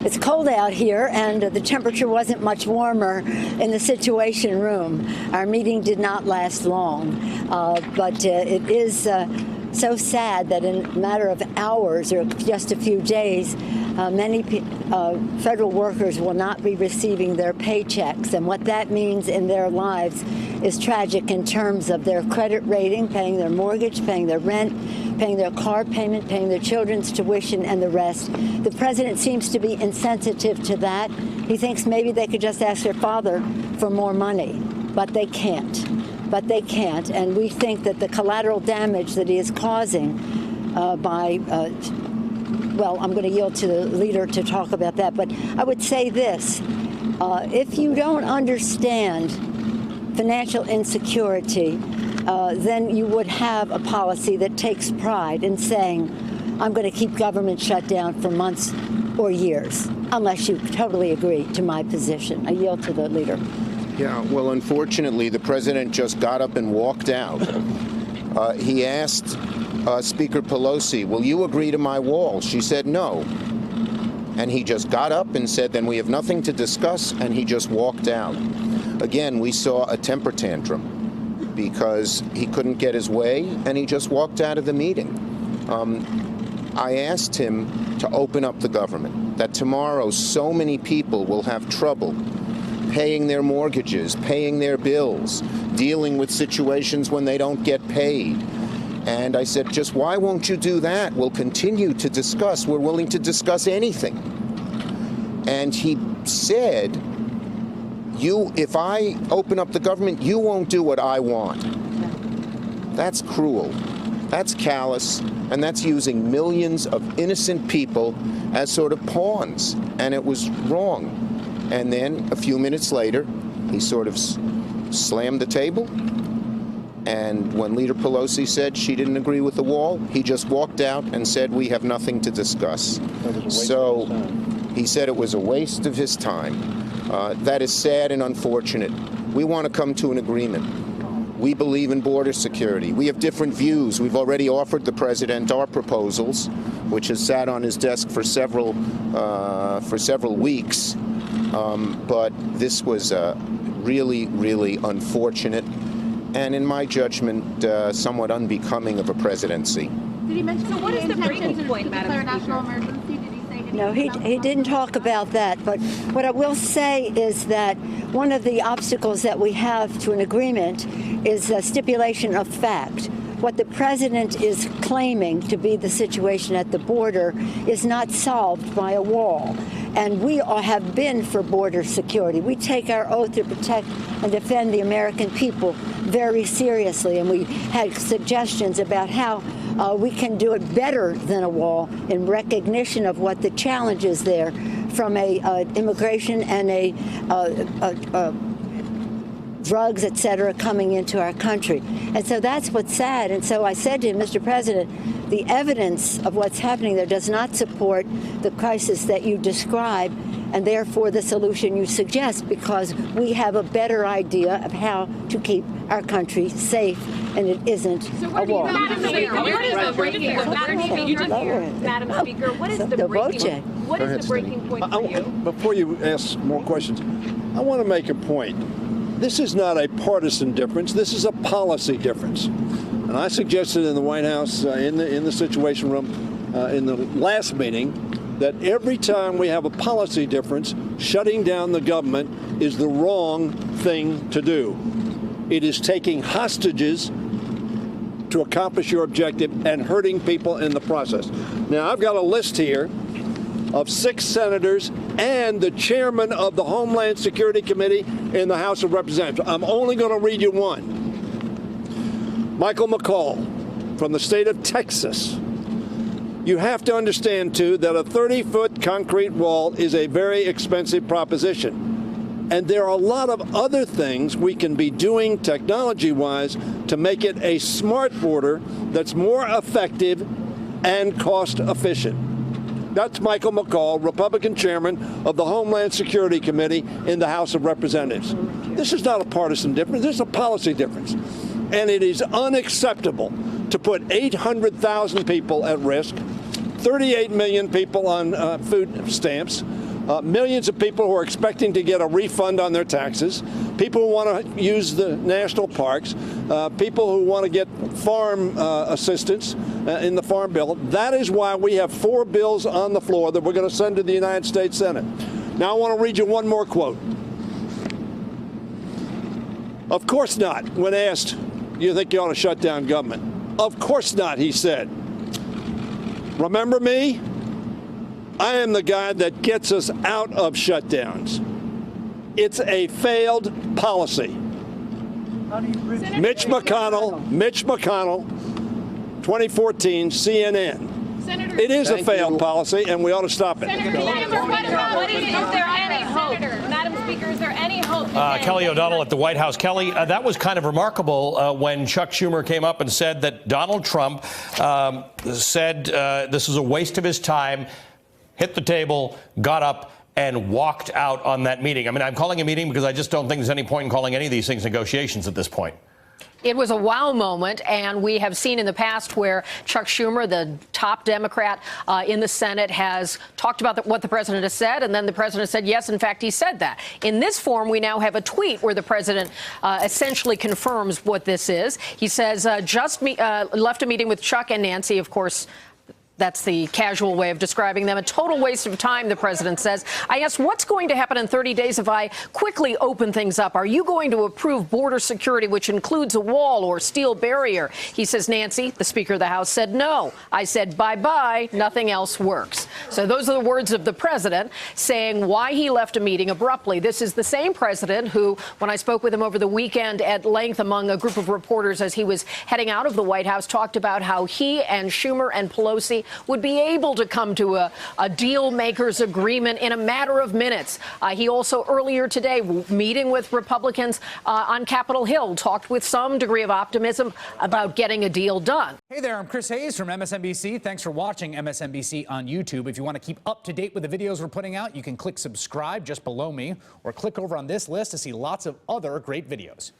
It's cold out here, and the temperature wasn't much warmer in the Situation Room. Our meeting did not last long, but it is so sad that in a matter of hours or just a few days, many federal workers will not be receiving their paychecks. And what that means in their lives is tragic in terms of their credit rating, paying their mortgage, paying their rent, paying their car payment, paying their children's tuition, and the rest. The president seems to be insensitive to that. He thinks maybe they could just ask their father for more money, but they can't. And we think that the collateral damage that he is causing well, I'm going to yield to the leader to talk about that. But I would say this, if you don't understand financial insecurity, then you would have a policy that takes pride in saying, I'm going to keep government shut down for months or years, unless you totally agree to my position. I yield to the leader. Yeah, well, unfortunately, the president just got up and walked out. He asked Speaker Pelosi, will you agree to my wall? She said no. And he just got up and said, then we have nothing to discuss, and he just walked out. Again, we saw a temper tantrum because he couldn't get his way, and he just walked out of the meeting. I asked him to open up the government, that tomorrow so many people will have trouble paying their mortgages, paying their bills, dealing with situations when they don't get paid. And I said, just why won't you do that? We'll continue to discuss. We're willing to discuss anything. And he said, if I open up the government, you won't do what I want. That's cruel. That's callous. And that's using millions of innocent people as sort of pawns. And it was wrong. And then a few minutes later, he sort of slammed the table. And when Leader Pelosi said she didn't agree with the wall, he just walked out and said, we have nothing to discuss. So he said it was a waste of his time. That is sad and unfortunate. We want to come to an agreement. We believe in border security. We have different views. We've already offered the president our proposals, which has sat on his desk for several weeks. But this was really, really unfortunate, and in my judgment, somewhat unbecoming of a presidency. Did he mention what is the breaking point, Madam Speaker? National emergency? Did he say? No, he didn't talk about that. But what I will say is that one of the obstacles that we have to an agreement is a stipulation of fact. What the president is claiming to be the situation at the border is not solved by a wall. And we all have been for border security. We take our oath to protect and defend the American people very seriously. And we had suggestions about how we can do it better than a wall in recognition of what the challenge is there from immigration and drugs, et cetera, coming into our country. And so that's what's sad. And so I said to him, Mr. President, the evidence of what's happening there does not support the crisis that you describe, and therefore the solution you suggest, because we have a better idea of how to keep our country safe, and it isn't a wall. Madam Speaker, what is the breaking point? Madam Speaker, what is the breaking point? What is the breaking point for you? Before you ask more questions, I want to make a point. This is not a partisan difference. This is a policy difference. And I suggested in the White House, in the Situation Room, in the last meeting, that every time we have a policy difference, shutting down the government is the wrong thing to do. It is taking hostages to accomplish your objective and hurting people in the process. Now, I've got a list here of 6 senators and the chairman of the Homeland Security Committee in the House of Representatives. I'm only going to read you one. Michael McCaul from the state of Texas. You have to understand, too, that a 30-foot concrete wall is a very expensive proposition. And there are a lot of other things we can be doing technology-wise to make it a smart border that's more effective and cost-efficient. That's Michael McCaul, Republican chairman of the Homeland Security Committee in the House of Representatives. This is not a partisan difference. This is a policy difference. And it is unacceptable to put 800,000 people at risk, 38 million people on food stamps, millions of people who are expecting to get a refund on their taxes, people who want to use the national parks, people who want to get farm assistance in the Farm Bill. That is why we have 4 bills on the floor that we're going to send to the United States Senate. Now I want to read you one more quote. Of course not. When asked, do you think you ought to shut down government? Of course not, he said. Remember me? I am the guy that gets us out of shutdowns. It's a failed policy. Mitch McConnell, 2014, CNN. Senator, It is a Thank failed you. policy, and we ought to stop it. Senator, is there any hope? Madam Speaker, is there any hope? Kelly O'Donnell at the White House. Kelly, that was kind of remarkable when Chuck Schumer came up and said that Donald Trump said this is a waste of his time, hit the table, got up, and walked out on that meeting. I mean, I'm calling a meeting because I just don't think there's any point in calling any of these things negotiations at this point. It was a wow moment, and we have seen in the past where Chuck Schumer, the top Democrat in the Senate, has talked about what the president has said, and then the president said, yes, in fact, he said that. In this form, we now have a tweet where the president essentially confirms what this is. He says, left a meeting with Chuck and Nancy, of course. That's the casual way of describing them. A total waste of time, the president says. I asked, what's going to happen in 30 days if I quickly open things up? Are you going to approve border security, which includes a wall or steel barrier? He says, Nancy, the Speaker of the House, said no. I said, bye-bye, nothing else works. So those are the words of the president saying why he left a meeting abruptly. This is the same president who, when I spoke with him over the weekend at length among a group of reporters as he was heading out of the White House, talked about how he and Schumer and Pelosi would be able to come to a deal makers agreement in a matter of minutes. He also earlier today, meeting with Republicans on Capitol Hill, talked with some degree of optimism about getting a deal done. Hey there, I'm Chris Hayes from MSNBC. Thanks for watching MSNBC on YouTube. If you want to keep up to date with the videos we're putting out, you can click subscribe just below me or click over on this list to see lots of other great videos.